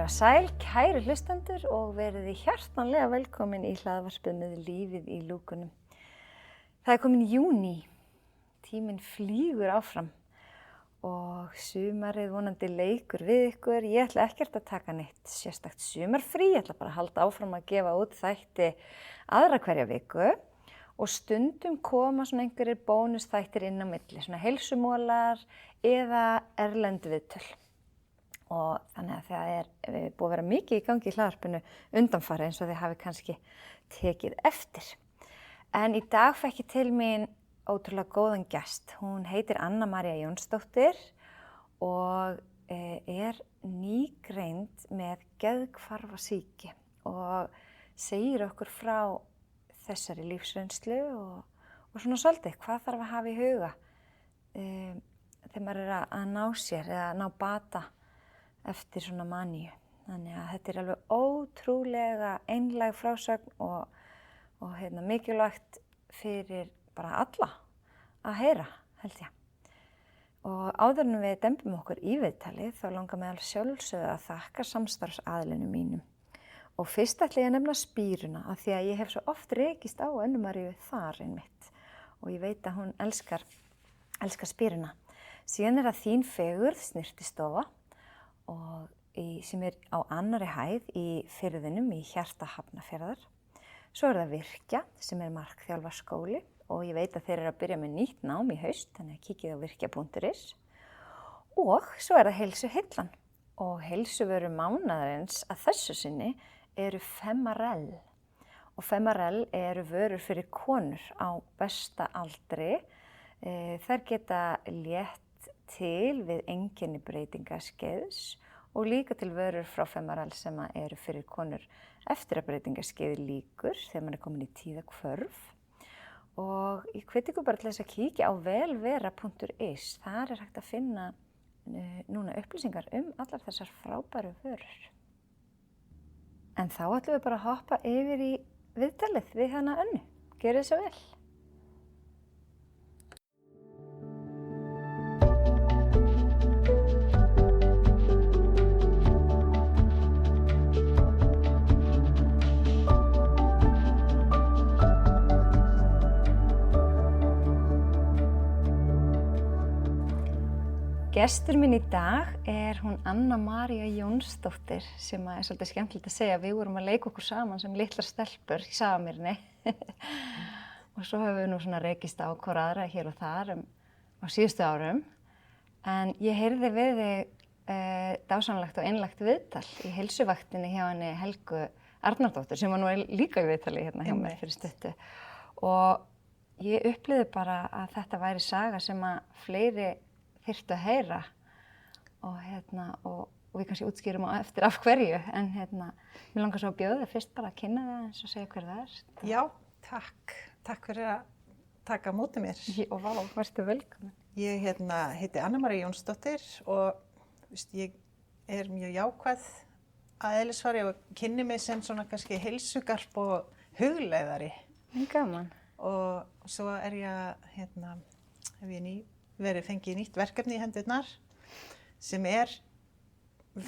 Komið sæl, kæri hlustendur og verið hjartanlega velkomin í hlaðvarpið með lífið í lúkunum. Það komin júní, tíminn flýgur áfram og sumarið vonandi leikur við ykkur. Ég ætla ekkert að taka neitt sérstakt sumarfrí, ég ætla bara að halda áfram að gefa út þætti aðra hverja viku og stundum koma svona einhverjir bónusþættir inn á milli, svona heilsumólar eða erlend viðtöl. Og þannig að það búið að vera mikið í gangi í hlaðvarpinu undanfari eins og þið hafi kannski tekið eftir. En í dag fékk ég til mín ótrúlega góðan gest. Hún heitir Anna María Jónsdóttir og nýgreind með geðhvarfasýki og segir okkur frá þessari lífsreynslu og svona svolítið hvað þarf að hafa í huga þegar maður að ná sér eða ná bata eftir svona maníu. Þannig að þetta alveg ótrúlega einlæg frásögn og mikilvægt fyrir bara alla að heyra, held ég. Og áður en við dembum okkur í viðtalið þá langar mig alveg sjálfsögðu að þakka samstarfsaðilunum mínum. Og fyrst ætla ég að nefna Spíruna af því að ég hef svo oft rekist á Önnu Maríu þar einmitt og ég veit að hún elskar Spíruna. Síðan það Þín fegurð snyrtistofa og sem á annarri hæð í firðinum í hjarta Hafnarfjarðar. Svo það Virkja sem markþjálfarskóli og ég veit að þeir eru að byrja með nýtt nám í haust, þannig að kíkið á virkja.is. Og svo það Heilsuhillan og heilsuvöru mánaðarins að þessu sinni eru Femarel. Og Femarel eru vörur fyrir konur á besta aldri. Þær geta létt til við einkenni breytingaskeiðs og líka til vörur frá Femarel sem eru fyrir konur eftir að breytingaskeiði líkur þegar maður komin í tíðahvörf. Og ég hveti ykkur bara til þess að kíkja á velvera.is. Þar hægt að finna núna upplýsingar allar þessar frábæru vörur. En þá ætlum við bara að hoppa yfir í viðtalið við hana Önnu. Gjörið svo vel. Gestur minn í dag hún Anna María Jónsdóttir sem svolítið skemmtilegt að segja. Við vorum að leika okkur saman sem litlar stelpur í Safamýrinni og svo höfum við nú svona rekist á hvor aðra hér og þar á síðustu árum. En ég heyrði við þig dásamlegt og einlægt viðtal í heilsuvaktinni hjá henni Helgu Arnardóttur sem var nú líka í viðtali hérna hjá mér fyrir stuttu. Og ég upplifði bara að þetta væri saga sem að fleiri þyrftu að heyra og við kannski útskýrum á eftir af hverju en mér langar svo að bjóða þig fyrst bara að kynna þig eins og segja hver það er. Já, takk fyrir að taka á móti mér. Og vertu velkomin. Ég heiti Anna María Jónsdóttir og ég mjög jákvæð að eðlisfari og kynni mig sem svona kannski heilsugarp og hugleiðari. Gaman. Og svo ég hef ég fengið nýtt verkefni í hendurnar sem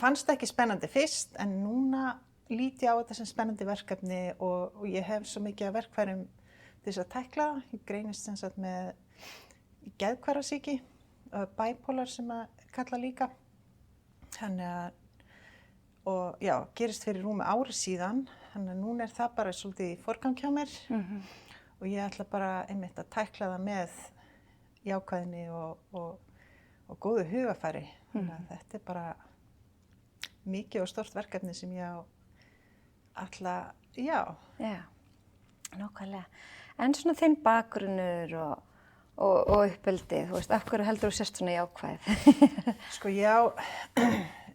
fannst ekki spennandi fyrst en núna lít ég á þetta sem spennandi verkefni og ég hef svo mikið af verkfærum til þess að tækla. Ég greinist sem sagt með geðhvarfasýki, bipolar sem að kalla líka. Og já, gerist fyrir rúmi ári síðan, þannig að núna það bara svolítið í forgang hjá mér og ég ætla bara einmitt að tækla það með jákvæðni og góðu hugafæri. Þannig að þetta bara mikið og stórt verkefni sem ég ætla, já. Já, nákvæmlega. En svona þinn bakgrunnur og uppeldi, þú veist, af hverju heldur þú sérst svona jákvæð? Sko, já,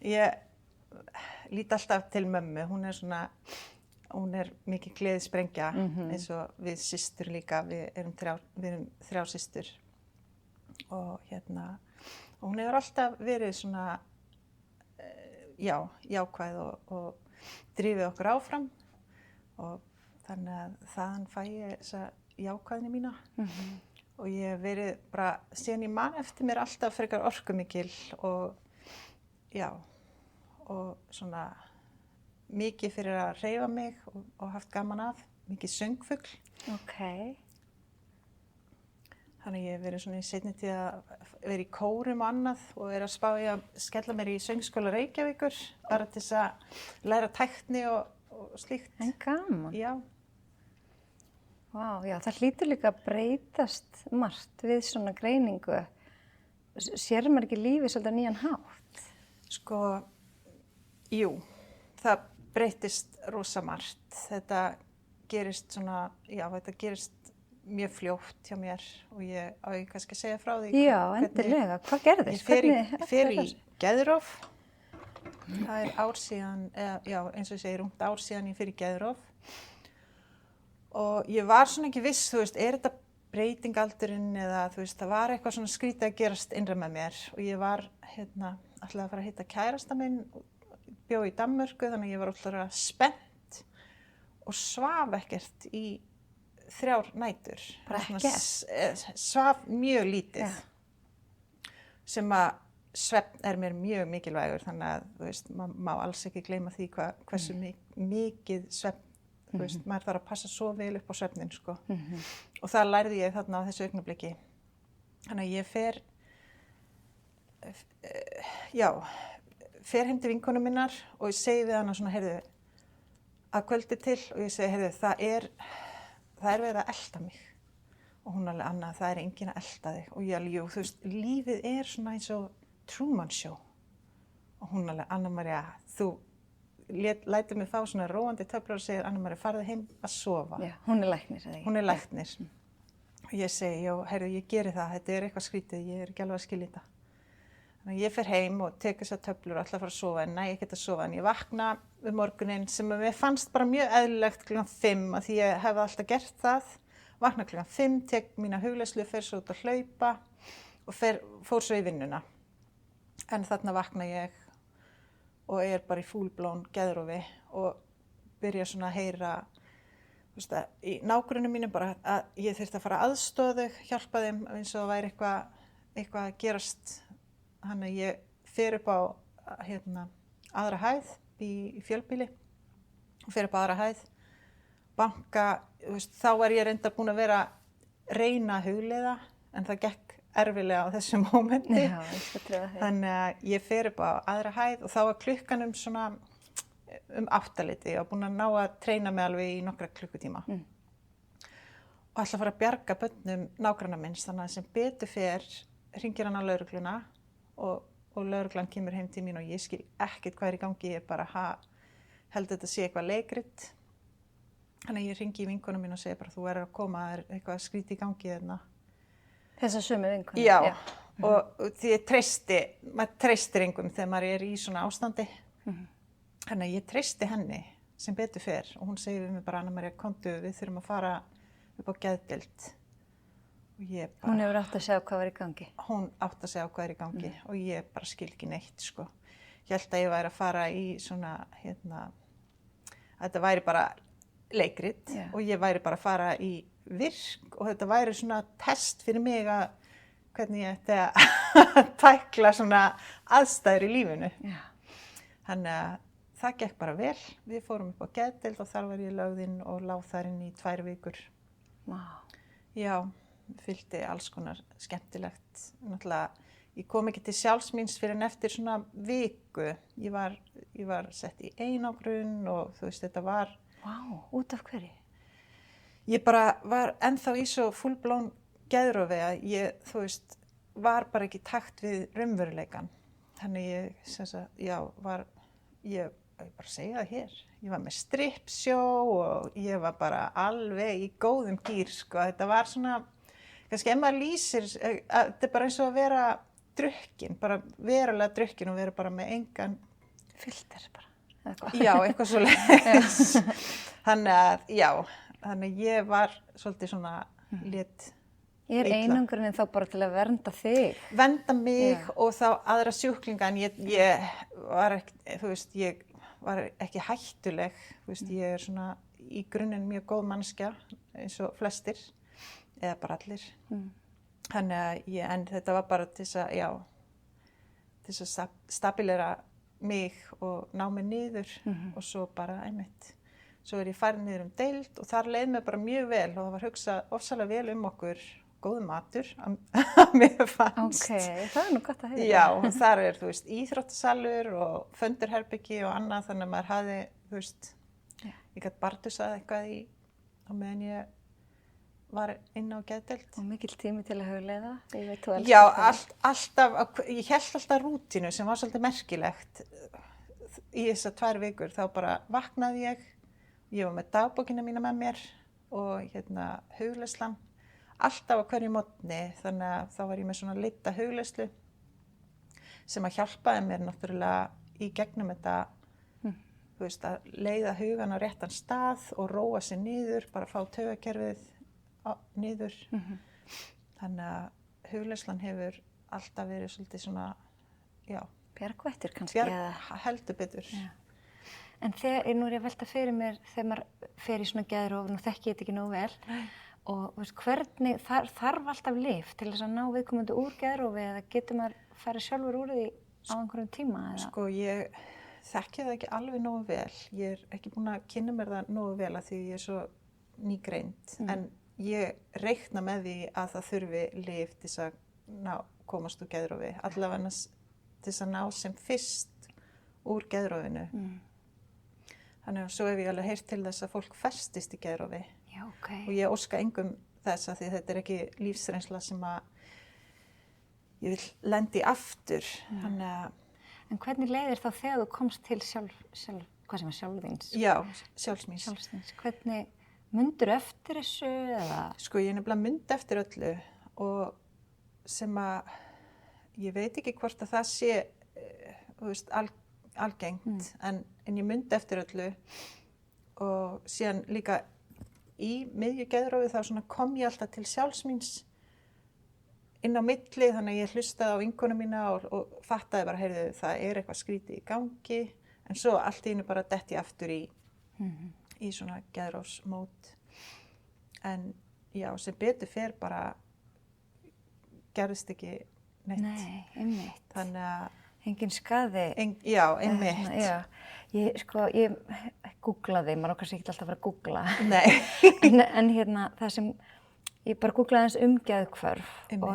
ég lít alltaf til mömmu. Hún mikið gleðisprengja eins og við systur líka. Við erum þrjár systur. Og hún hefur alltaf verið svona jákvæð og drifið okkur áfram og þannig að þaðan fæ ég þessa jákvæðni mína og ég hef verið bara síðan ég man eftir mér alltaf frekar orkumikil og já og svona mikið fyrir að hreyfa mig og haft gaman af, mikið söngfugl. Ok. Þannig ég hef verið svona í seinni tíð að vera í kórum og annað og að spá í að skella mér í söngskóla Reykjavíkur bara til þess að læra tækni og slíkt. En gaman. Já. Vá, já, það hlýtur líka að breytast margt við svona greiningu. Sér maður ekki lífið svolítið nýjan hátt? Sko, jú, það breytist rosa margt. Þetta gerist svona, já, þetta gerist mjög fljótt hjá mér og ég á ég kannski að segja frá því. Já, endilega. Hvað gerðist? Ég fer í Geðrof. Það ár síðan, já, eins og ég segi, rúmt ár síðan ég fer í Geðrof. Og ég var svona ekki viss, þú veist, er þetta breytingaldurinn eða þú veist, það var eitthvað svona skrítið að gerast innra með mér og ég var, ætlaði að fara að hitta kærasta minn, bjó í Danmörku, þannig að ég var alltaf spennt og svaf ekkert í 3 nætur. Bara ekkert? Svaf mjög lítið, sem að svefn mér mjög mikilvægur, þannig að þú veist, maður má alls ekki gleyma því hversu mikið svefn, þú veist, maður þarf að passa svo vel upp á svefnin, sko. Og það lærði ég þarna á þessu augnabliki. Þannig að ég fer heim til vinkonu minnar og ég segi við hana svona, heyrðu, að kvöldi til og ég segi, heyrðu, það er verið að elta mig. Og hún alveg, Anna, það er enginn að elta þig. Og ég alveg, jú, þú veist, lífið er svona eins og Truman Show. Og hún alveg, Anna María, þú lætur mig fá svona róandi töflur og segir, Anna María, farðu heim að sofa. Já, hún er læknir, eða ekki? Hún er læknir. Og ég segi, já, heyrðu, ég geri það, þetta er eitthvað skrítið, ég er ekki alveg að skilja þetta. Þannig að ég fer heim og tek þessar töflur og ætla að fara að sofa, en næ, ég get að sofa. En ég vakna um morguninn sem mér fannst bara mjög eðlilegt klukkan 5, af því ég hefði alltaf gert það. Vakna klukkan 5, tek mína hugleiðslu, fer svo út að hlaupa og fór svo í vinnuna. En þarna vakna ég og er bara í full-blown geðrofi og byrja svona að heyra, þú veist, í nágrunum mínum bara að ég þyrfti að fara að aðstoða þau, hjálpa þeim eins og það væri eitthvað að gerast. Þannig að ég fer upp á aðra hæð í fjölbýli og fer upp á aðra hæð, banka, þú veist, þá var ég reyndar búin að reyna að hugleiða en það gekk erfilega á þessu mómenti. Já, ég skal trúa því. Þannig að ég fer upp á aðra hæð og þá var klukkan svona 8:00. Ég var búin að ná að treyna mig alveg í nokkra klukkutíma. Og ætla að fara að bjarga börnum nágranna minns, þannig að sem betur fer hringir hann á lögregluna og lögreglan kemur heim til mín og ég skil ekkert hvað er í gangi, ég bara held þetta sé eitthvað leikrit. Þannig að ég hringi í vinkonu mín og segi bara, þú verður að koma, það er eitthvað skrítið í gangi þarna. Þessa sömu vinkonu? Já. Og því maður treystir engum þegar maður er í svona ástandi. Þannig að ég treysti henni sem betur fer og hún segir við mig bara, Anna María, komdu, við þurfum að fara upp á geðdeild. Hún hefur átt að segja hvað var í gangi? Hún átt að segja hvað er í gangi og ég bara skil ekki neitt, sko. Ég held að ég væri að fara í svona, þetta væri bara leikrit og ég væri bara að fara í virk og þetta væri svona test fyrir mig að hvernig ég ætti að tækla svona aðstæður í lífinu. Já. Þannig að það gekk bara vel. Við fórum upp á geðdeild og þar var ég lögð inn og lá þar inn í 2 vikur. Vá. Já, fylgdi alls konar skemmtilegt. Náttúrulega, ég kom ekki til sjálfsmýns fyrir en eftir svona viku. Ég var sett í einangrun og þú veist, þetta var... Vá, út af hverju? Ég bara var ennþá í svo full-blown geðrofi að ég, þú veist, var bara ekki í takt við raunveruleikann. Þannig ég bara segja það hér. Ég var með strippsjó og ég var bara alveg í góðum gír, sko. Þetta var svona, kannski ef maður lýsir, þetta er bara eins og að vera drukkin, bara verulega drukkin og vera bara með engan... Filter bara, eða hvað? Já, eitthvað svoleiðis. Þannig að ég var svolítið svona lét Er einangrunin þá bara til að vernda þig? Vernda mig og þá aðra sjúklinga, en ég var ekki, þú veist, ég var ekki hættuleg, þú veist, ég er svona í grunninn mjög góð manneskja eins og flestir, eða bara allir. Þannig að en þetta var bara til þess að, til þess að stabilera mig og ná mig niður og svo bara einmitt. Svo ég farin niður deild og þar leið mér bara mjög vel og það var hugsað ofsalega vel okkur, góð matur að mér fannst. Ok, það nú gott að heyra. Já, og þar þú veist, íþróttasalur og fundurherbyggi og annað þannig að maður hafði, þú veist, ég gat bardusað eitthvað á meðan ég var inn á geðdeild. Og mikill tími til að hugleiða, ég veit þú elskar Já, það. ég hélt alltaf rútínu sem var svolítið merkilegt. Í þessar 2 vikur þá bara vaknaði ég var með dagbókina mína með mér og hugleiðslan. Alltaf á hverju morgni, þannig að þá var ég með svona lita hugleiðslu sem að hjálpaði mér náttúrulega í gegnum þetta, þú veist, að leiða hugan á réttan stað og róa sig niður, bara fá taugakerfið niður. Þannig að hugleiðslan hefur alltaf verið svolítið svona, já. Bjargvættur kannski. Heldur betur. Já. En nú er ég að velta fyrir mér þegar maður fer í svona geðrof, nú þekki ég þetta ekki nógu vel. Og veist, hvernig þarf alltaf lyf til þess að ná viðkomandi úr geðrofi eða getur maður farið sjálfur úr því á einhverjum tíma? Eða? Sko, ég þekki það ekki alveg nógu vel. Ég er ekki búin að kynna mér það nógu vel að því ég er svo nýgreind. En ég reikna með því að það þurfi lyf til þess að komast úr geðrofi. Allavega til þess að ná sem fyrst úr geðrofinu. Þannig að svo hef ég alveg heyrt til þess að fólk festist í geðrofi. Já, okay. Og ég óska engum þess að því þetta er ekki lífsreynsla sem að ég vil lendi aftur. Þannig að... En hvernig leiðir þá þegar þú komst til sjálfðins? Já, sjálfsmíns. Sjálfsmíns. Hvernig mundur eftir þessu eða? Sko, ég nefnilega mundi eftir öllu og sem að ég veit ekki hvort að það sé, þú veist, algengt, en ég mundi eftir öllu og síðan líka í miðju geðrofi þá svona kom ég alltaf til sjálfsmíns inn á milli, þannig að ég hlustaði á vinkonu mína og fattaði bara, heyrðu, það er eitthvað skrítið í gangi, en svo allt í einu bara detti ég aftur í svona geðrofsmót. En já, sem betur fer bara gerðist ekki neitt. Nei, einmitt. Þannig að... Engin skaði. Já, einmitt. Já, ég googlaði, maður kannski ekki alltaf að fara að googla. Nei. en það sem, ég bara googlaði eins geðhvörf og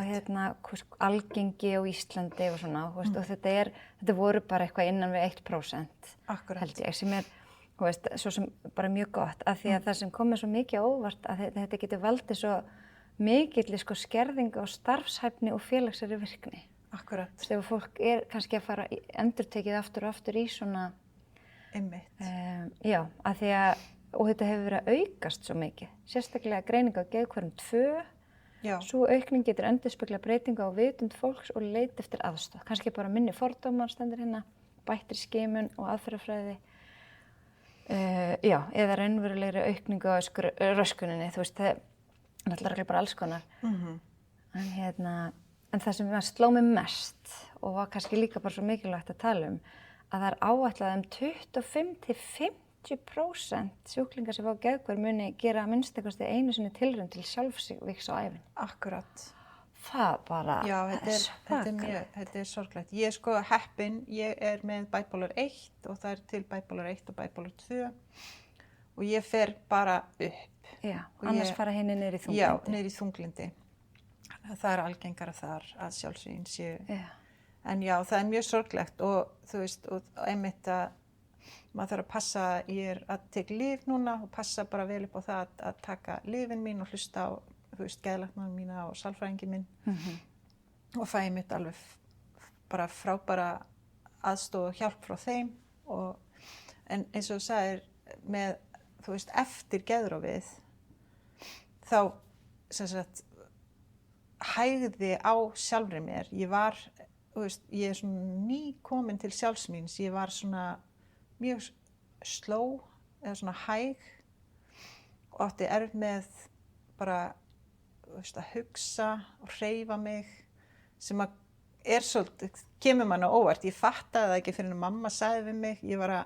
algengi á Íslandi og svona, og þetta voru bara eitthvað innan við 1%. Akkurat. Held ég, sem svo sem bara mjög gott, af því að það sem kom mér svo mikið á óvart að þetta getur valdið svo mikilli skerðingu á starfshæfni og félagslegri virkni. Akkurat. Þegar fólk er kannski að fara endurtekið aftur og aftur í svona... Einmitt. Já, af því að, og þetta hefur verið að aukast svo mikið. Sérstaklega greining á geðhvörfum 2. Já. Svo aukning getur endurspegla breytingu á vitund fólks og leit eftir aðstoð. Kannski bara minni fordómar stendur hérna, bættri skimun og aðferðafræði. Já, eða raunverulegri aukningu á röskuninni, þú veist, það er náttúrulega bara alls konar. En það sem sló mig mest og var kannski líka bara svo mikilvægt að tala að það er áætlað 25-50% sjúklingar sem fá geðhvörf muni gera að minnsta kosti einu sinni tilraun til sjálfsvígs á ævin. Akkurat. Það bara þetta er sorglegt. Ég er sko heppin, ég er með bipolar 1 og það er til bipolar 1 og bipolar 2 og ég fer bara upp. Já, annars fara henni niður í þunglindi. Já, niður í þunglindi. Það er algengara þar að sjálfsvígin séu. Já. En já, það er mjög sorglegt og þú veist, og einmitt að maður þarf að passa, ég er að teka lyf núna og passa bara vel upp á það að taka lyfin mín og hlusta á, þú veist, geðlæknana mína og sálfræðinginn minn og fæ einmitt alveg bara frábæra aðstoð og hjálp frá þeim en eins og þú sagðir með, þú veist, eftir geðrofið þá, sem sagt, hægði á sjálfri mér. Ég var, þú veist, ég er svona nýkomin til sjálfsmíns. Ég var svona mjög sló eða svona hæg og átti erfitt með bara, þú veist, að hugsa og hreyfa mig sem að er svolítið, kemur mann á óvart. Ég fattaði það ekki fyrir en mamma sagði við mig, ég var að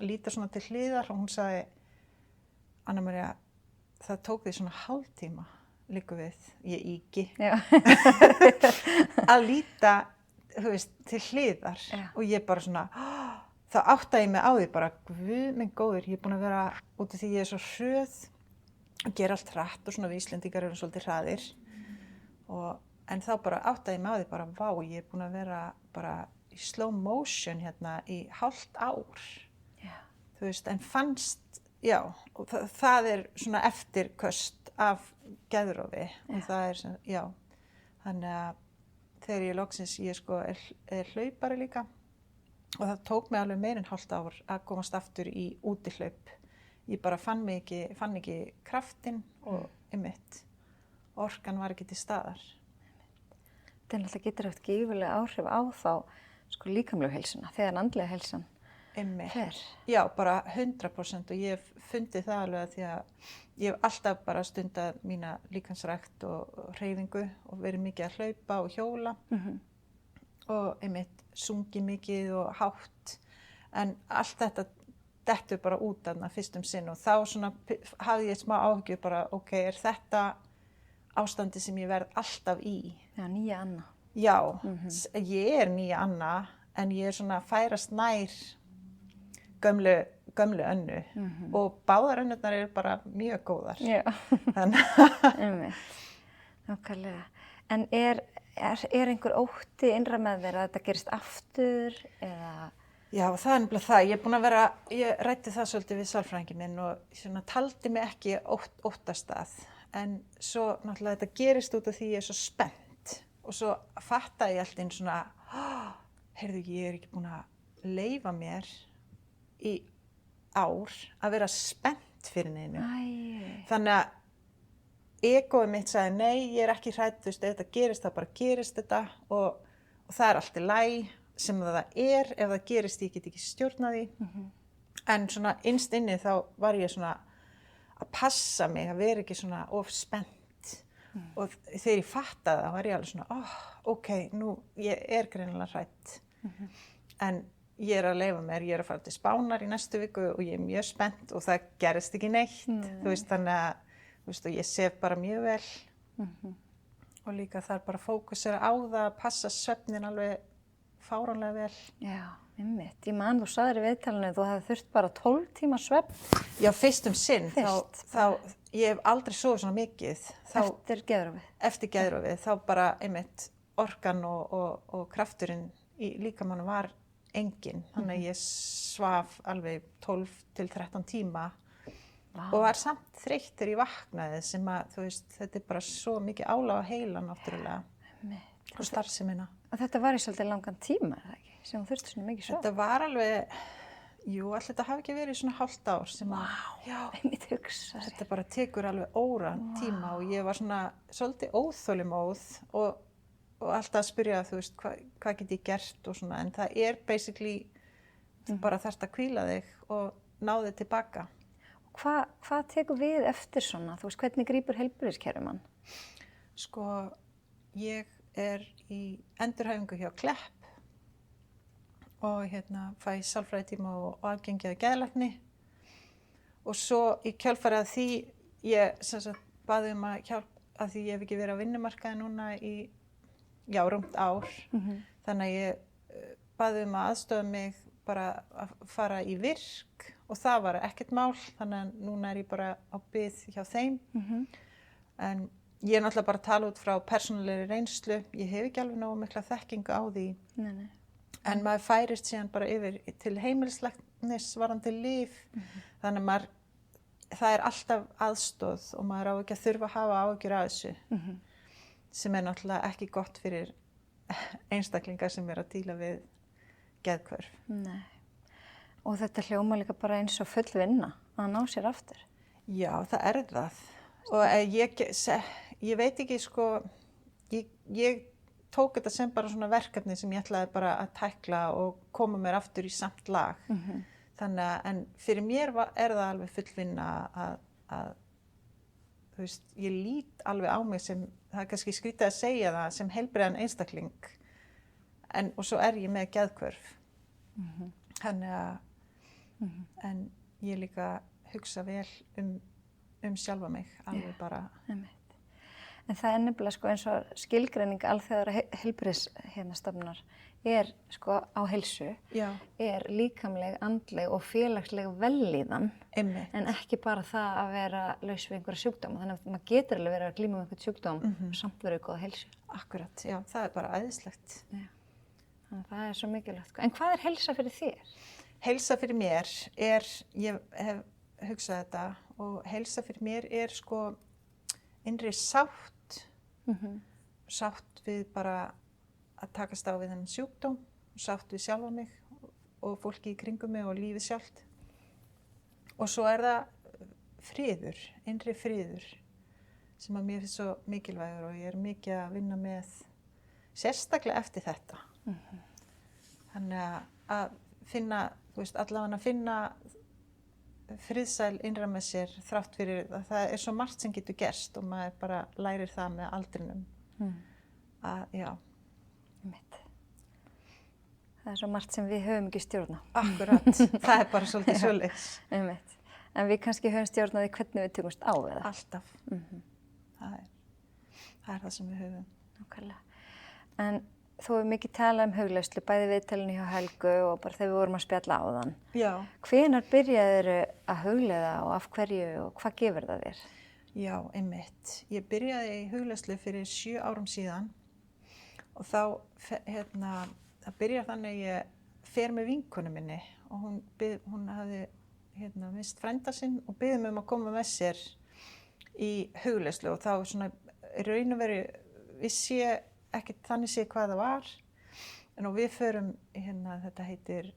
líta svona til hliðar og hún sagði, Anna María, það tók því svona hálftíma líku við, ég íki, að líta, þú veist, til hliðar Já. og ég bara svona, þá áttaði ég mig á því bara, guð minn góður, ég er búin að vera út af því ég er svo hröð og gera allt hratt og svona við Íslendingar eru svolítið hraðir en þá bara áttaði ég mig á því bara, vá, ég er búin að vera bara í slow motion hérna í hálft ár, þú veist, en fannst, já, og það er svona eftirköst af geðrofi og það er svona, já, þannig að þegar ég loksins, ég sko er hlaupari líka og það tók mig alveg meir en hálft ár að komast aftur í útihlaup. Ég bara fann ekki kraftinn og einmitt, orkan var ekki til staðar. Þetta náttúrulega getur haft gífurlega áhrif á þá sko líkamlegu heilsuna þegar andlega heilsan fer. Já, bara 100% og ég hef fundið það alveg að því að ég hef alltaf bara stundað mína líkamsrækt og hreyfingu og verið mikið að hlaupa og hjóla og einmitt sungið mikið og hátt en allt þetta dettur bara út þarna fyrst sinn og þá svona hafði ég smá áhyggjur bara, ok, er þetta ástandi sem ég verð alltaf í? Já, nýja Anna. Já, ég er nýja Anna en ég er svona færast nær gömlu Önnu og báðar önnurnar eru bara mjög góðar. Já, þannig nákvæmlega. En er einhver ótti innra með þér að þetta gerist aftur eða? Já, það er nefnilega það. Ég ræddi það svolítið við sálfræðinginn minn og svona taldi mig ekki óttast að. En svo náttúrulega þetta gerist út af því ég er svo spennt og svo fattaði ég allt einn svona, heyrðu, ég er ekki búin að leyfa mér í ár að vera spennt fyrir neinu. Þannig að egóið mitt sagði, nei, ég er ekki hrædd, þú veist, ef þetta gerist, þá bara gerist þetta og það er allt í lagi sem það er, ef það gerist, ég get ekki stjórnað því. En svona innst inni þá var ég svona að passa mig, að vera ekki svona of spennt. Og þegar ég fattaði það, var ég alveg svona, ok, nú, ég er greinilega hrædd. En ég er að leyfa mér, ég er að fara til Spánar í næstu viku og ég er mjög spennt og það gerist ekki neitt. Þú veist, þannig að, þú veist, og ég sef bara mjög vel. Og líka þar bara fókusera á það, að passa svefnin alveg fáránlega vel. Já, einmitt. Ég man, þú sagðir í viðtalinu, þú hefði þurft bara 12 tíma svefn. Já, fyrst sinn. Þá ég hef aldrei sofið svona mikið. Eftir geðrofið. Eftir geðrofið. Þá bara, einmitt, orkan og krafturinn í líkamanum var engin. Þannig að ég svaf alveg 12 til 13 tíma og var samt þreytt þegar ég vaknaði sem að, þú veist, þetta er bara svo mikið álag á heilan náttúrulega og starfsemina. Og þetta var í svolítið langan tíma, eða ekki? Sem þú þurfti svona mikið svefn? Þetta var alveg, allir þetta hafi ekki verið í svona hálft ár sem að, einmitt hugsa. Þetta bara tekur alveg óran tíma og ég var svona svolítið óþolinmóð og alltaf að spyrja, þú veist, hvað get ég gert og svona, en það er basically bara þarft að hvíla þig og ná þig tilbaka. Hvað tekur við eftir svona? Þú veist, hvernig grípur heilbrigðiskerfið mann? Sko, ég er í endurhæfingu hjá Klepp og fæ sálfræðitíma og aðgengi að geðlækni og svo í kjölfarið að því ég sem sagt baði að hjálpa að því ég hef ekki verið á vinnumarkaði núna í rúmt ár. Þannig að ég baði að aðstoða mig bara að fara í virk og það var ekkert mál, þannig að núna er ég bara á bið hjá þeim. En ég er náttúrulega bara að tala út frá persónulegri reynslu, ég hef ekki alveg nógu mikla þekkingu á því. Nei. En maður færist síðan bara yfir til heimilislæknis varðandi lyf, þannig að það er alltaf aðstoð og maður á ekki að þurfa að hafa áhyggjur af þessu, sem er náttúrulega ekki gott fyrir einstaklingar sem er að díla við geðhvörf. Nei. Og þetta hljóma líka bara eins og full vinna að ná sér aftur. Já, það er það. Og ég veit ekki, sko, ég tók þetta sem bara svona verkefni sem ég ætlaði bara að tækla og koma mér aftur í samt lag. Þannig að, en fyrir mér er það alveg full vinna að þú veist, ég lít alveg á mig sem, það er kannski skrítið að segja það, sem heilbrigðan einstakling. Og svo er ég með geðhvörf. Þannig að, en ég líka hugsa vel um sjálfa mig, alveg bara. En það nefnilega sko eins og skilgreining alþjóðara heilbrigðisstofnunar sko á heilsu, líkamleg, andleg og félagsleg vellíðan, en ekki bara það að vera laus við einhverja sjúkdóma. Þannig að maður getur alveg verið að glíma með einhvern sjúkdóm og samt verið góða heilsu. Akkurat, já, það bara æðislegt. Já, þannig að það svo mikilvægt. En hvað heilsa fyrir þér? Heilsa fyrir mér ég hef hugsað þetta, og heilsa fyrir mér sko innri sátt, sátt við bara að takast á við þennan sjúkdóm, sátt við sjálfa mig og fólki í kringum mig og lífið sjálft. Og svo það friður, innri friður, sem að mér finnst svo mikilvægur og ég mikið að vinna með, sérstaklega eftir þetta. Þannig að finna, allavega að finna friðsæl innra með sér þrátt fyrir að það svo margt sem getur gerst og maður bara lærir það með aldrinum. Já. Það svo margt sem við höfum ekki stjórn á. Akkurat, það bara svolítið svoleiðis. En við kannski höfum stjórn á því hvernig við tökumst á við það. Alltaf. Það það sem við höfum. Nákvæmlega. En þú hefur mikið talað hugleiðslu, bæði viðtalinu hjá Helgu og bara þegar við vorum að spjalla áðan. Já. Hvenær byrjaðir að hugleiða og af hverju og hvað gefur það þér? Já, einmitt. Ég byrjaði í hugleiðslu fyrir 7 árum síðan og þá, það byrjar þannig að ég fer með vinkonu minni og hún hafði mist frænda sinn og biður mig að koma með sér í hugleiðslu og þá svona raun og veru vissi ég ekkert þannig sé hvað það var, en við förum þetta heitir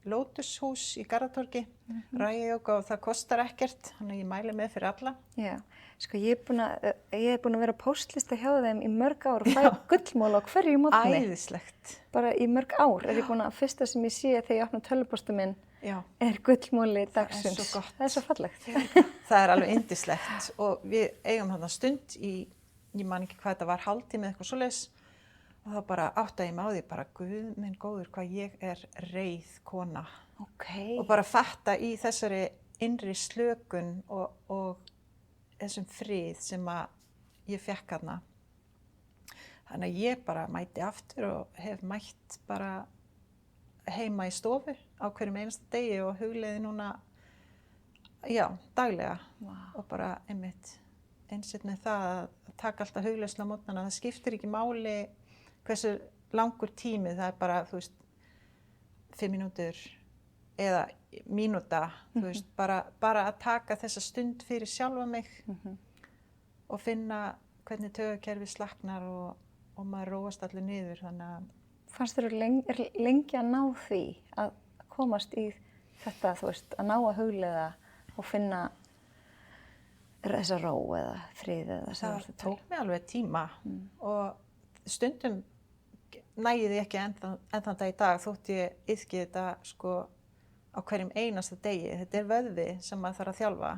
Lótushús í Garðatorgi, rægijóga og það kostar ekkert, þannig að ég mæli með fyrir alla. Já, sko ég er búin að vera á póstlista hjá þeim í mörg ár og fæ gullmól á hverju morgni. Æðislegt. Bara í mörg ár ég búin að fyrsta sem ég sé þegar ég opna tölvupósta minn gullmóli dagsins. Það svo gott. Það svo fallegt. Það alveg yndislegt og við eigum þarna stund ég man ekki hvað þetta var, hálftími eða eitthvað svoleiðis og þá bara áttaði ég mig á því bara guð minn góður hvað ég er reið kona. Og bara fatta í þessari innri slökun og þessum frið sem að ég fékk þarna. Þannig að ég bara mæti aftur og hef mætt bara heima í stofu á hverjum einasta degi og hugleiði núna, daglega. Og bara einmitt einsett með það að taka alltaf hugleiðslu á morgnana. Það skiptir ekki máli hversu langur tími, það bara, 5 mínútur eða mínúta, bara að taka þessa stund fyrir sjálfa mig og finna hvernig taugakerfið slaknar og maður róast allir niður. Þannig að fannst þér lengi að ná því að komast í þetta, að ná að hugleiða og finna þessa ró eða frið eða það tók mig alveg tíma og stundum næði ég ekki enn þann dag í dag þótt ég iðki þetta sko á hverjum einasta degi. Þetta vöðvi sem maður þarf að þjálfa.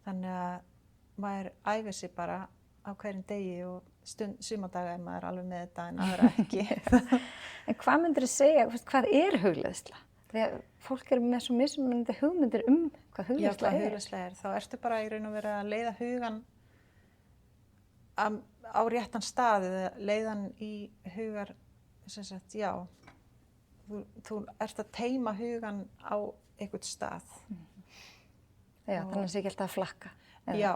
Þannig að maður æfir sig bara á hverjum degi og sumardaga er maður alveg með þetta en aðra ekki. En hvað myndir þið segja, hvað hugleiðsla? Þegar fólk með svo mismunandi hugmyndir hvað hugleiðsla hvað hugleiðsla þá ertu bara í raun og veru að leiða hugan á réttan stað eða leiðan í hugar, sem sagt, þú ert að teyma hugan á einhvern stað. Já, þannig að það sé ekki alltaf að flakka. Já,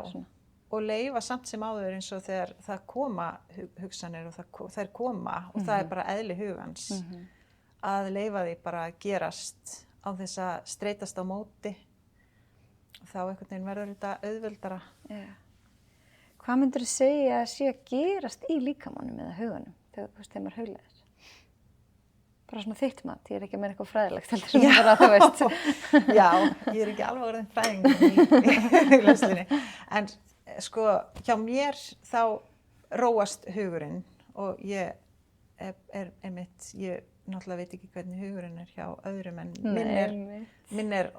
og leyfa samt sem áður eins og þegar það koma hugsanir og þær koma og það er bara eðli hugans. Að leyfa því bara að gerast á þess að streitast á móti og þá einhvern veginn verður þetta auðveldara. Hvað myndir þú segja að sé að gerast í líkamanum eða huganum þegar maður hugleiðir? Bara svona þitt mat, ég er ekki með eitthvað fræðilegt heldur sem bara þú veist. Já, ég er ekki alveg orðin fræðingur í hugleiðslunni. En sko, hjá mér þá róast hugurinn og ég er einmitt, ég náttúrulega veit ekki hvernig hugurinn er hjá öðrum en minn er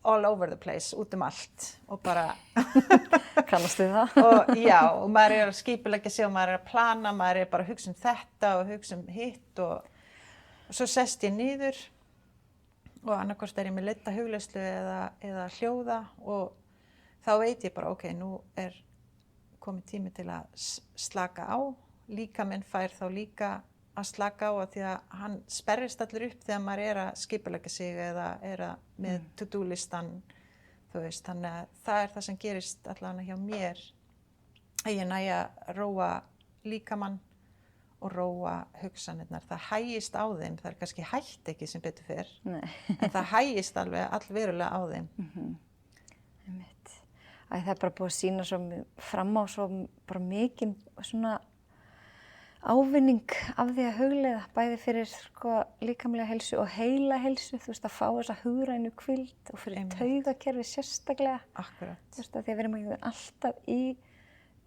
all over the place, út allt og bara Kannastu það? og maður er að skipuleggja sig og maður er að plana, maður er bara að hugsa þetta og hugsa hitt og svo sest ég niður og annarkvort er ég með leidda hugleiðslu eða hljóða og þá veit ég bara ok, nú er komið tími til að slaka á. Líkaminn fær þá líka að slaka á að því að hann sperrist allur upp þegar maður að skipuleggja sig eða með to-do listan, þú veist. Þannig að það það sem gerist allavega hjá mér, að ég næ að róa líkamann og róa hugsanirnar. Það hægist á þeim, það kannski hægt ekki sem betur fer, en það hægist alveg allverulega á þeim. Það bara búið að sýna svo fram á svo bara mikinn svona ávinning af því að hugleiða, bæði fyrir sko líkamlega heilsu og heila heilsu, þú veist, að fá þessa hugrænu hvíld og fyrir taugakerfi sérstaklega. Akkurat. Þú veist, að því að við erum alltaf í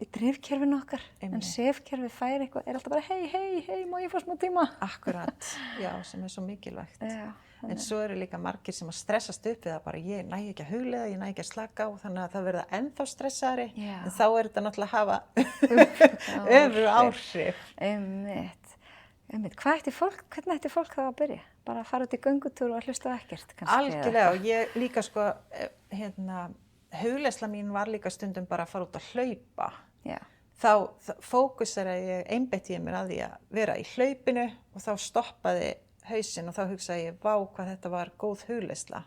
drifkerfinu okkar, en sefkerfið fær eitthvað, alltaf bara hei, má ég fá smá tíma? Akkurat, já, sem svo mikilvægt. Já, en svo líka margir sem að stressast upp við það bara, ég næ ekki að hugleiða, ég næ ekki að slaka á, þannig að það verða ennþá stressaðri, en þá þetta náttúrulega að hafa öfug áhrif. Hvernig ætti fólk þá að byrja? Bara að fara út í göngutúr og að hlusta á ekkert, kannski? Algjörlega, og ég líka sko, hugleiðsla mín var líka stundum bara að fara út að hlaupa. Já. Þá einbeitti ég mér að því að vera í hlaupinu og þá stoppaði hausinn og þá hugsaði ég, vá hvað þetta var góð hugleiðsla.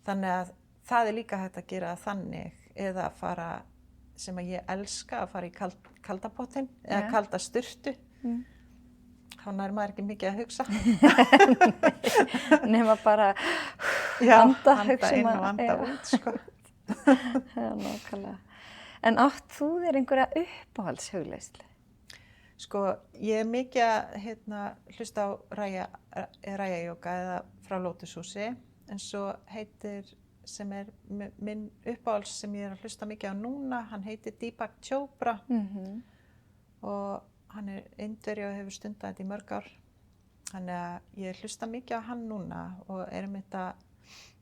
Þannig að það líka hægt að gera þannig eða að fara, sem að ég elska, að fara í kaldapottin eða kalda sturtu. Þá nær maður ekki mikið að hugsa. Nema bara anda inn og anda út, sko. Já, nákvæmlega. En átt þú þér einhverja uppáhaldshugleiðslu? Sko, ég mikið að hlusta á Raja-jóga eða frá Lótushúsi, en svo heitir, sem minn uppáhalds sem ég að hlusta mikið á núna, hann heitir Deepak Chopra og hann Indverji og hefur stundað þetta í mörg ár. Þannig að ég hlusta mikið á hann núna og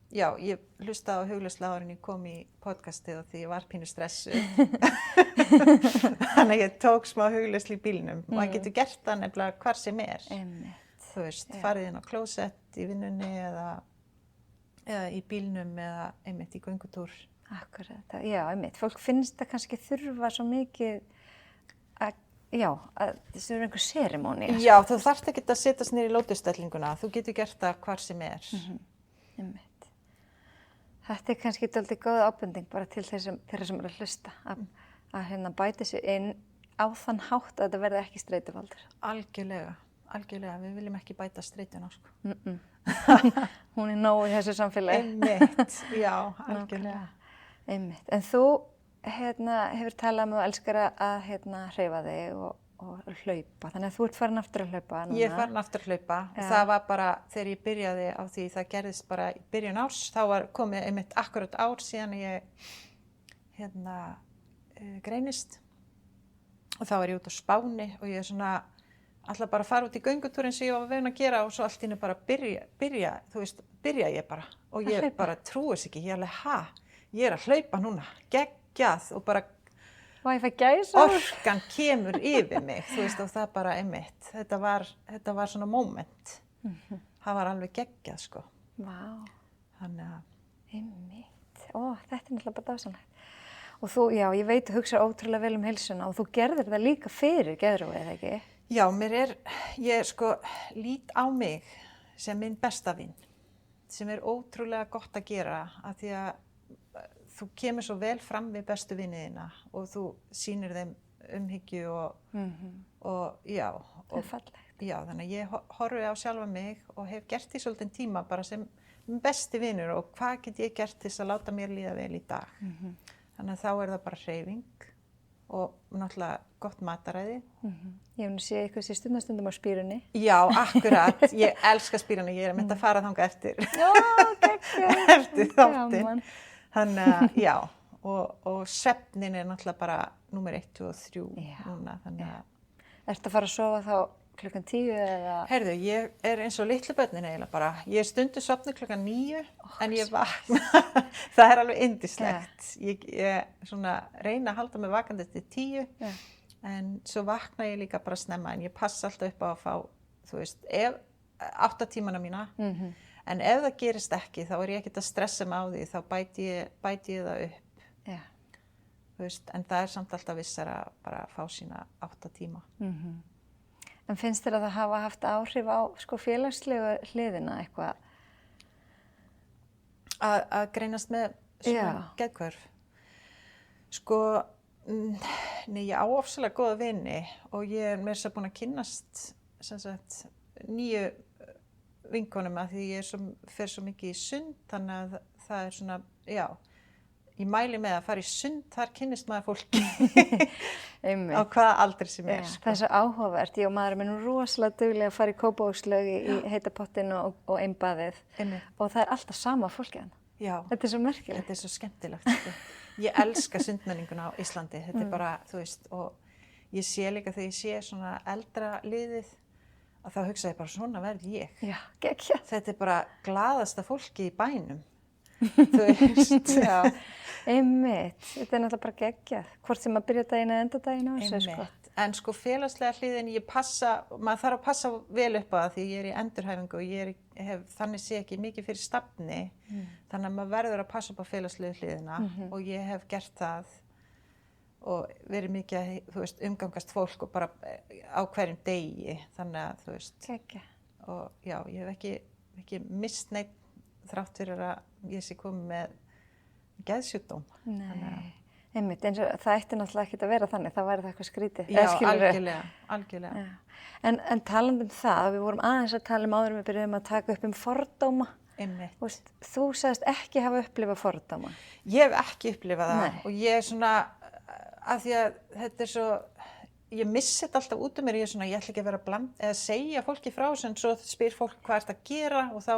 já, ég hlustaði á hugleiðslu áður en ég kom í podcastið og því ég var pínu stressuð. Þannig að ég tók smá hugleiðslu í bílnum og maður getur gert það nefnilega hvar sem Þú veist, farið inn á klósett í vinnunni eða í bílnum eða einmitt í göngutúr. Akkurat, já, einmitt. Fólk finnst það kannski þurfa svo mikið að þessu einhver serimóní. Já, þú þarft ekki að setjast niður í lótusstellinguna. Þú getur gert það hvar sem Einmitt. Þetta kannski dálítið góð ábending bara til þeirra sem að hlusta að bæta sig inn á þann hátt að þetta verði ekki streituvaldur. Algjörlega. Við viljum ekki bæta streituna, sko. Hún nóg í þessu samfélagi. Einmitt, já, algjörlega. Einmitt. En þú hefur talað með og elskar að hreyfa þig og hlaupa. Þannig að þú ert farin aftur að hlaupa núna. Ég er farin aftur að hlaupa og það var bara þegar ég byrjaði á því, það gerðist bara í byrjun árs, þá var komið einmitt akkurat ár síðan ég greinist og þá var ég út á Spáni og ég ætla bara að fara út í göngutúr eins og ég var veginn að gera og svo allt í einu bara byrja ég bara og ég bara trúis ekki, ég er að hlaupa núna, geggjað og bara orkan kemur yfir mig, þú veist, og það bara einmitt, þetta var svona moment, það var alveg geggjað, sko. Vá. Þannig að. Einmitt, þetta er náttúrulega bara dásamlegt. Og þú, já, ég veit að hugsa ótrúlega vel heilsuna og þú gerðir það líka fyrir geðrofi, eða ekki? Já, ég lít á mig sem minn besta vin, sem ótrúlega gott að gera, af því að þú kemur svo vel fram við bestu viniðina og þú sýnir þeim umhyggju og já. Það fallegt. Já, þannig að ég horfi á sjálfa mig og hef gert því svolítinn tíma bara sem besti vinur og hvað get ég gert til að láta mér líða vel í dag. Þannig að þá það bara hreyfing og náttúrulega gott mataræði. Ég hef séð eitthvað sér stundum á Spírunni. Já, akkurat. Ég elska Spírunni, ég að mynda að fara þangað eftir. Já, geggjað. Eftir þáttinn. Þannig að, já, og svefnin náttúrulega bara númer 1, 2 og 3 núna, þannig að. Ertu að fara að sofa þá klukkan 10 eða? Heyrðu, ég eins og litlu börnin eiginlega bara. Ég stundu sofnu klukkan 9, en ég vakna. Það alveg yndislegt. Ég reyna að halda mig vakandi til 10, en svo vakna ég líka bara snemma, en ég passa alltaf upp á að fá, þú veist, 8 tímana mína. En ef það gerist ekki, þá ég ekkert að stressa mig á því, þá bæti ég það upp. Já. en það er samt alltaf vissara bara að fá sína 8 tíma. En finnst þér að það hafa haft áhrif á sko félagslegu hliðina eitthvað? Að greinast með svona geðhvörf. Sko, nei, ég á ofsalega góða vini og ég er meira búin að kynnast sem sagt 9 vinkonum að því ég fer svo mikið í sund, þannig að það er svona, ég mæli með að fara í sund, þar kynnist maður fólki á hvaða aldri sem er. Það er svo áhugavert, ég og maður er nú rosalega duglega að fara í Kópavogslaug í heita pottinu og einbaðið og það er alltaf sama fólkið hann. Já. Þetta er svo merkilegt. Þetta er svo skemmtilegt. Sko. Ég elska sundmenninguna á Íslandi, þetta er bara, þú veist, og ég sé líka þegar ég sé svona eldra liðið að þá hugsa ég bara svona verð ég. Já, geggjað. Þetta er bara glaðasta fólki í bænum. Þú veist. Já, einmitt. Þetta er náttúrulega bara geggjað. Hvort sem að byrja daginn eða enda daginn á þessu, sko. Einmitt. En sko félagslega hliðin, maður þarf að passa vel upp á það því ég er í endurhæfingu og ég þannig sé ekki mikið fyrir stafni. Þannig að maður verður að passa upp á félagslega hliðina og ég hef gert það og verið mikið að, þú veist, umgangast fólk og bara á hverjum degi. Þannig að, þú veist. Geggjað. Og já, ég hef ekki mist neitt þrátt fyrir að ég sé komið með geðsjúkdóm. Nei, einmitt, eins og það ætti náttúrulega ekki að vera þannig, það væri það eitthvað skrítið. Já, algjörlega. Já. En talandi það, við vorum aðeins að tala áður við byrjuðum að taka upp fordóma. Einmitt. Þú sagðist ekki hafa upplifað fordóma. Ég hef ekki upplifað það og ég er svona, af því að þetta er svo, ég missi þetta alltaf út mér, ég ætla ekki að vera eða segja fólki frá þessu en svo spyr fólk hvað ert að gera og þá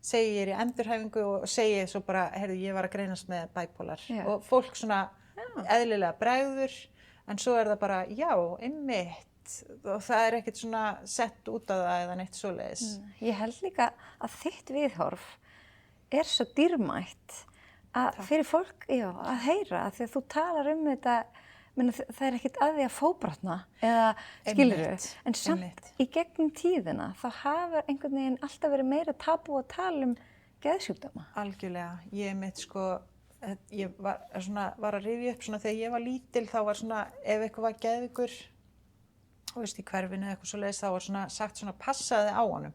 segi ég er í endurhæfingu og segi svo bara, heyrðu, ég var að greinast með bipolar og fólk svona eðlilega bregður en svo er það bara, já, einmitt og það er ekkert svona sett út á það eða neitt svoleiðis. Ég held líka að þitt viðhorf er svo dýrmætt að fyrir fólk, að heyra því að þú talar þetta, það er ekkert að því að fóbrotna eða skilurðu, en samt í gegnum tíðina þá hafa einhvern veginn alltaf verið meira tabú að tala geðsjúkdóma. Algjörlega, ég var að rifja upp svona þegar ég var lítil þá var svona ef eitthvað var geðveikur þú veist í hverfinu eða eitthvað svoleiðis þá var svona sagt svona passaði á honum.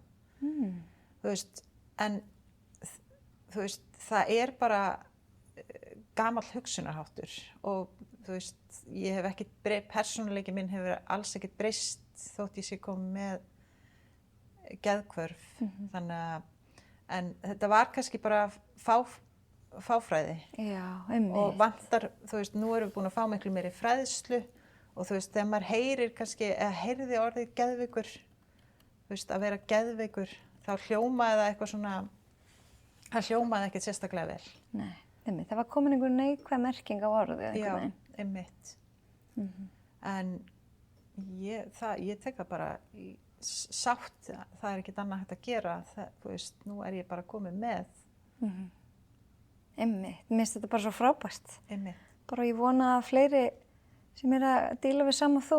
Þú veist, en þú veist það er bara gamall hugsunarháttur og þú veist, ég hef ekki persónuleiki minn hefur alls ekkert breyst þótt ég sé komið með geðhvörf. Þannig að, en þetta var kannski bara fáfræði. Já, einmitt. Og vantar, þú veist, nú erum við búin að fá miklu meiri fræðslu og þú veist, þegar maður heyrir kannski, eða heyrði orðið geðveikur, þú veist, að vera geðveikur, þá hljómaði það eitthvað svona, það hljómaði ekkert sérstaklega vel. Nei, einmitt, það var komin einhver neikvæð merking á orðið. Já, einmitt. En ég tek það bara í sátt, það er ekkert annað hægt að gera, þú veist, nú er ég bara komin með. Einmitt, mér finnst þetta bara svo frábært. Einmitt. Bara ég vona að fleiri sem er að díla við sama þú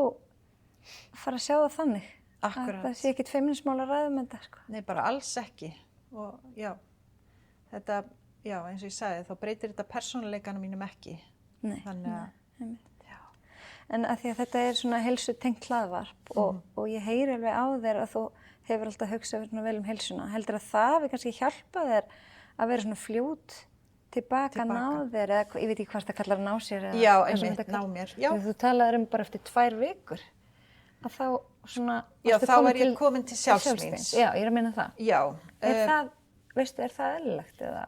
fara að sjá það þannig. Akkurat. Að það sé ekkert feimnismál að ræða þetta, sko. Nei, bara alls ekki. Og já, þetta, já, eins og ég sagði, þá breytir þetta persónuleikanum mínum ekki. Nei, þannig að, einmitt. Já. En að því að þetta er svona heilsutengt hlaðvarp og ég heyri alveg á þér að þú hefur alltaf hugsað svona vel heilsuna. Heldur að það við kannski hjálpa þér að vera svona fljót tilbaka ná þér, eða ég veit ekki hvað það kallar að ná sér. Já, einmitt, ná mér. Já. Þú talaðir bara eftir 2 vikur. Að þá svona... Já, þá er ég komin til sjálfsmíns. Já, ég er að meina það. Já. Veistu, er það eðlilegt eða?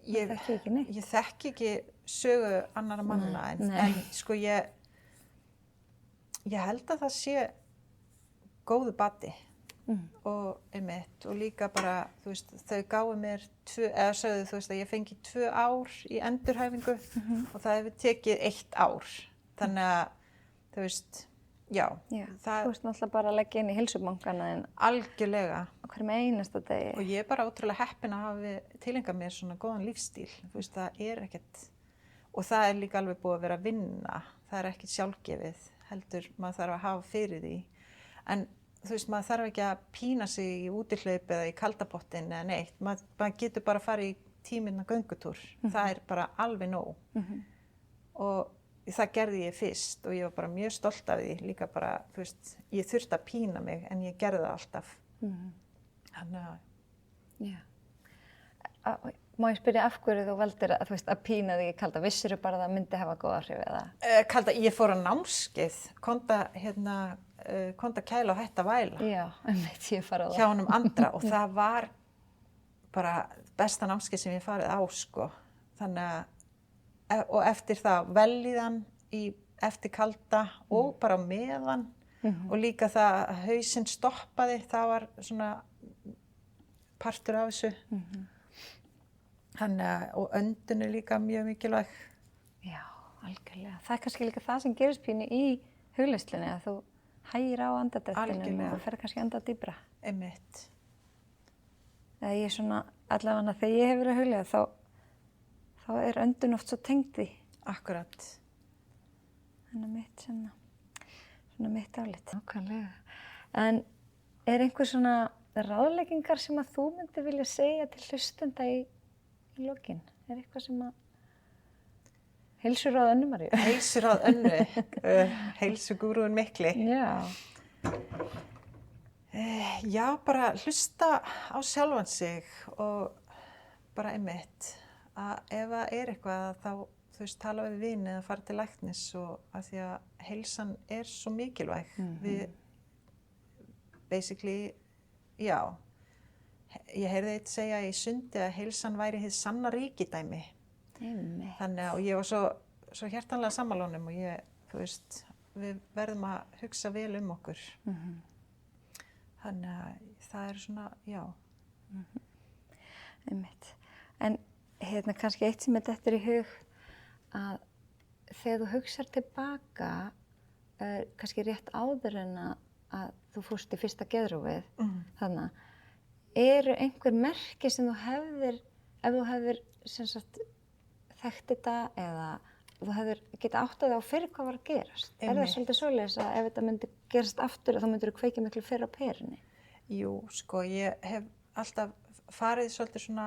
Ég þekki ekki neitt. Ég þekki ekki sögu annarra manna, en sko ég held að það sé góðu bati. Og einmitt, og líka bara, þú veist, þau gáðu mér eða sögðu, þú veist, að ég fengi 2 ár í endurhæfingu og það hefur tekið 1 ár. Þannig að, þú veist, já. Þú veist náttúrulega bara að leggja inn í heilsubankana en algjörlega. Á hverjum einasta degi. Og ég er bara ótrúlega heppin að hafa tilengað mér svona góðan lífstíl. Þú veist, það er ekkert, og það er líka alveg búið að vera að vinna. Það er ekkert sjálfgefið, heldur maður þarf að hafa fyrir því. En þú veist, maður þarf ekki að pína sig í útihlaup eða í kaldapottin eða neitt. Maður getur bara að fara í 10 mínútna göngutúr. Það er bara alveg nóg. Og það gerði ég fyrst og ég var bara mjög stolt af því, líka bara, þú veist, ég þurfti að pína mig en ég gerði það alltaf. Þannig að... Já. Má ég spyrja af hverju þú valdir að, þú veist, að pína þig í kalda? Vissirðu bara að það myndi hafa góð áhrif eða? Kalda, ég fór á námskeið, konda kæla og hætta væla. Já, ég fara á það. Hjá honum Andra og það var bara besta námskeið sem ég farið á, sko. Þannig að, og eftir það velíðan eftir kalda og bara meðan og líka það að hausinn stoppaði, það var svona partur af þessu. Og öndun líka mjög mikilvæg. Já, algjörlega. Það kannski líka það sem gerist pínu í hugleiðslunni, að þú hægir á andardrættinum og fer kannski anda dýpra. Einmitt. Eða ég svona, allavega þegar ég hef verið að hugleiða, þá er öndun oft svo tengd því. Akkurat. Þannig svona mitt álit. Nákvæmlega. En er einhver svona ráðleggingar sem að þú myndir vilja segja til hlustenda í lokin? Er eitthvað sem að heilsuráð Önnu Maríu? Heilsuráð Önnu, heilsugúrúin mikli. Já. Já, bara hlusta á sjálfan sig og bara einmitt að ef það er eitthvað þá, þú veist, tala við vini eða fara til læknis og að því að heilsan er svo mikilvæg. Við basically, já, ég heyrði eitt segja í Sundi að heilsan væri hið sanna ríkidæmi. Þannig að ég var svo hjartanlega sammála honum og ég, þú veist, við verðum að hugsa vel um okkur. Þannig að það er svona, já. Einmitt. En kannski eitt sem er dettur í hug að þegar þú hugsar tilbaka, kannski rétt áður en að þú fórst í fyrsta geðrofið, þannig að eru einhver merki sem þú hefðir, ef þú hefðir sem sagt þekkt þetta eða þú hefðir geta áttað á fyrir hvað var að gerast? Er það svolítið svoleiðis að ef þetta myndi gerast aftur þá myndir þú kveikja miklu fyrr á perunni? Jú, sko, ég hef alltaf farið svolítið svona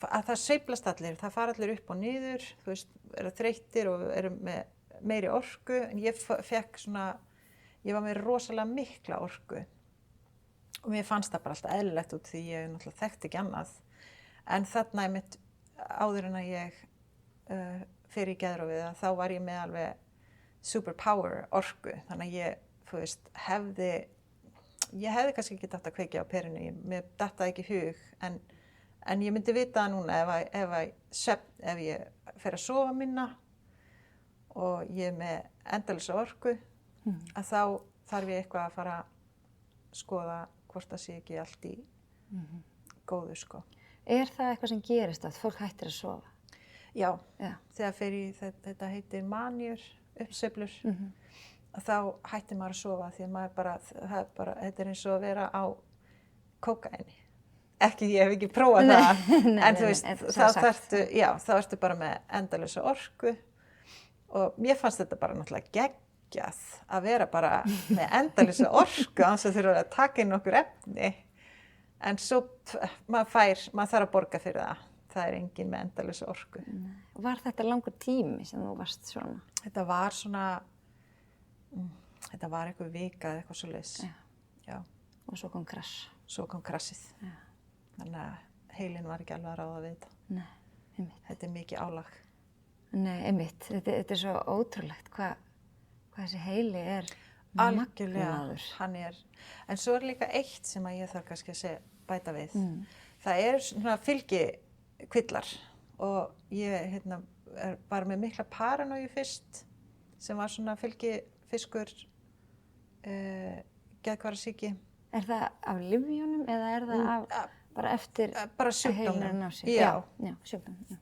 að það sveiflast allir, það fara allir upp og niður, þú veist, eru þreyttir og eru með meiri orku, en ég fekk svona, ég var með rosalega mikla orku. Og mér fannst það bara alltaf eðlilegt út því ég náttúrulega þekkti ekki annað. En þarna mitt áður en að ég fer í geðrofið að þá var ég með alveg superpower orku. Þannig að ég, þú veist, ég hefði kannski ekki átt að kveikja á perunni, mér datt það ekki í hug. En ég myndi vita það núna ef ég fer að sofa minna og ég er með endalausa orku, að þá þarf ég eitthvað að fara að skoða hvort það sé ekki allt í góðu, sko. Er það eitthvað sem gerist að fólk hættir að sofa? Já. Þegar fer þetta heitir manjur, uppsveiflur, þá hættir maður að sofa því að maður þetta er eins og að vera á kókaíni. Ekki, ég hef ekki prófað það, en þú veist, þá ertu bara með endalausa orku og mér fannst þetta bara náttúrulega geggjað að vera bara með endalausa orku án þess að þurfa að taka inn okkur efni. En svo maður þarf að borga fyrir það. Það er enginn með endalausa orku. Var þetta langur tími sem þú varst svona? Þetta var svona, þetta var eitthvað vika eða eitthvað svoleiðis. Já. Og svo kom krass. Svo kom krassið. Já. Þannig að heilinn var ekki alveg að ráða við þetta. Nei, einmitt. Þetta er mikið álag. Nei, einmitt. Þetta er svo ótrúlegt hvað þessi heili er magnaður. Hann er. En svo er líka eitt sem að ég þarf kannski að bæta við. Það er svona fylgikvillar og ég var með mikla paranoju fyrst sem var svona fylgifiskur geðhvarfasýki. Er það af lyfjunum eða er það bara eftir bara sjúkdómnum? Já, sjúkdómnum.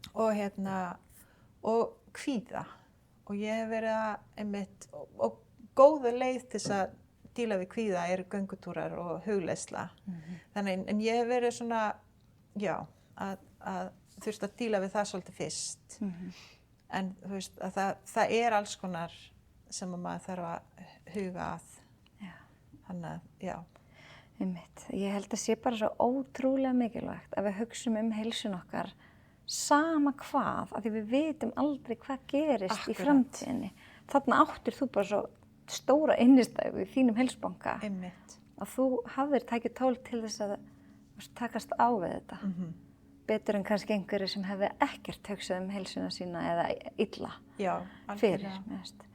Og kvíða. Og ég hef verið að einmitt, og góða leið til þess að díla við kvíða eru göngutúrar og hugleiðsla. Þannig, en ég hef verið svona, já, að þurft að díla við það svolítið fyrst. En þú veist, að það er alls konar sem maður þarf að huga að. Þannig að, já. Einmitt. Ég held að sé bara svo ótrúlega mikilvægt að við hugsum heilsun okkar sama hvað, af því við vitum aldrei hvað gerist í Akkurat. framtíðinni. Þarna áttir þú bara svo stóra innistæðu í þínum heilsubanka Einmitt. að þú hafðir tækið tól til þess að takast á við þetta. Betur en kannski einhverju sem hefði ekkert hugsað heilsuna sína eða illa Já, fyrir. algjörlega.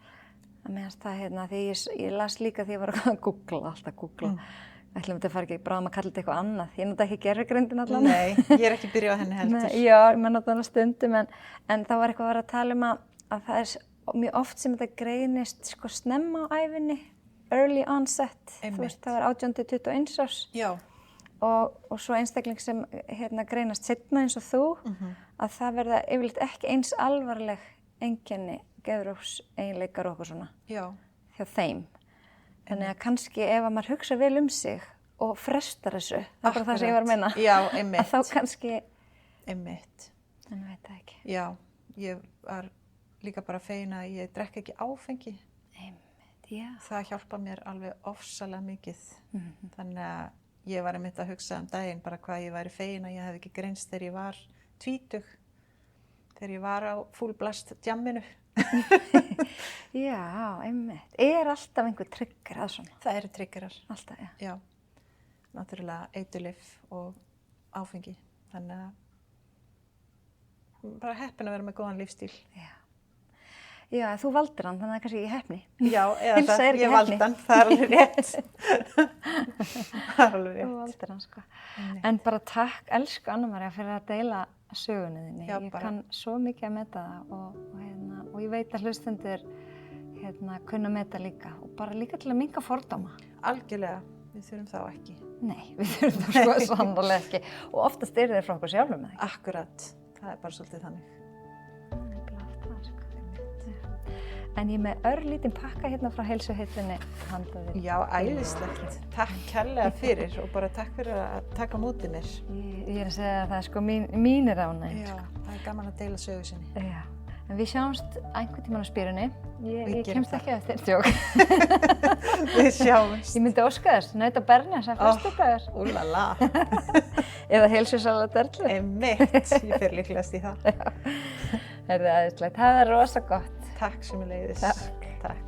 Mér finnst það því ég las líka því ég var að googla, alltaf googla. Ætlum þetta fara ekki bráðum að kalla þetta eitthvað annað. Ég nota ekki gervigreindin allan. Nei, ég er ekki byrjað á henni heldur. Nei, já, ég nota hana stundum en það var eitthvað að vera að tala að það er mjög oft sem þetta greinist sko snemma á ævinni, early onset, þú veist, það var 18-21 árs. Já. Og svo einstakling sem greinast seinna eins og þú, að það verða yfirleitt ekki eins alvarleg einkenni, geðrófseiginleikar og okkur svona Já. hjá þeim. Þannig að kannski ef að maður hugsa vel sig og frestar þessu, það er bara það sem ég var að meina, Já, einmitt. að þá kannski, Einmitt. en veit það ekki. Já, ég var líka bara fegin að ég drekk ekki áfengi. Einmitt, já. Það hjálpa mér alveg ofsalega mikið. Þannig að ég var einmitt að hugsa daginn bara hvað ég væri fegin að ég hef ekki greinst þegar ég var 20, þegar ég var á full blast jamminu. Já, einmitt. Er alltaf einhver trigger að svona? Það eru triggerar. Alltaf, já. Já, náttúrulega eiturlyf og áfengi. Þannig að bara heppin að vera með góðan lífstíl. Já, þú valdir hann, þannig að kannski ég heppni. Já, eða Heilsa það, er ekki ég valdi heppni. hann, það er alveg rétt. Það er alveg Þú rétt. valdir hann, sko. Einmitt. En bara takk, elsku Anna María, fyrir að deila sögunni þinni. Já, Ég bara. kann svo mikið að meta það og ég veit að hlustendur kunna meta líka og bara líka til að minnka fordóma. Algjörlega, við þurfum þá ekki. Nei, við þurfum það sko sannarlega ekki og oftast eru þeir frá okkur sjálfum með ekki. Akkurat, það er bara svolítið þannig. En ég er með örlítinn pakka frá heilsuheitunni handa þér. Já, æðislegt. Takk kærlega fyrir og bara takk fyrir að taka á móti mér. Ég er að segja að það er sko mínir ánægð. Já, það er gaman að deila sögu sinni. Já, en við sjáumst einhvern tímann á Spírunni. Ég gerum kemst ekki eftir, tjók. Við sjáumst. Ég myndi óska þess, naut á Bernes, það er föstudagur. Úlala. Eða heilsusalat derlu. Einmitt, ég fer líklegast í það. Það er aðeinslegt, það er rosa gott. Takk sömuleiðis. Takk. Takk.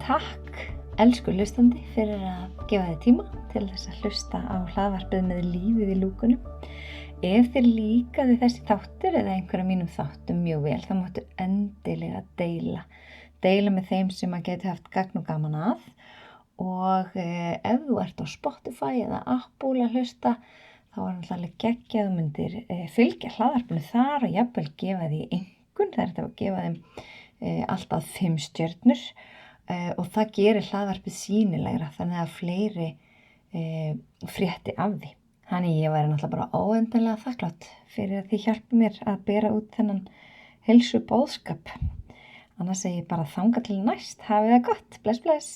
Takk, elsku hlustandi, fyrir að gefa þér tíma til þess að hlusta á hlaðvarpið með lífið í lúkunum. Ef þér líkaði þessi þáttur eða einhverja mínum þáttum mjög vel, þá máttu endilega deila með þeim sem að geti haft gagn og gaman að. Og ef þú ert á Spotify eða Apple að hlusta, þá er náttúrulega geggjað, þú myndir fylgja hlaðvarpinu þar og jafnvel gefa því einhvern. Það er þetta að gefa þeim alltaf 5 stjörnur og það gerir hlaðvarpið sýnilegra þannig að fleiri frétti af því. Þannig ég væri náttúrulega bara óendanlega þakklátt fyrir að þið hjálpi mér að bera út þennan heilsu boðskap. Annars segi ég bara þangað til næst. Hafið það gott. Bless, bless.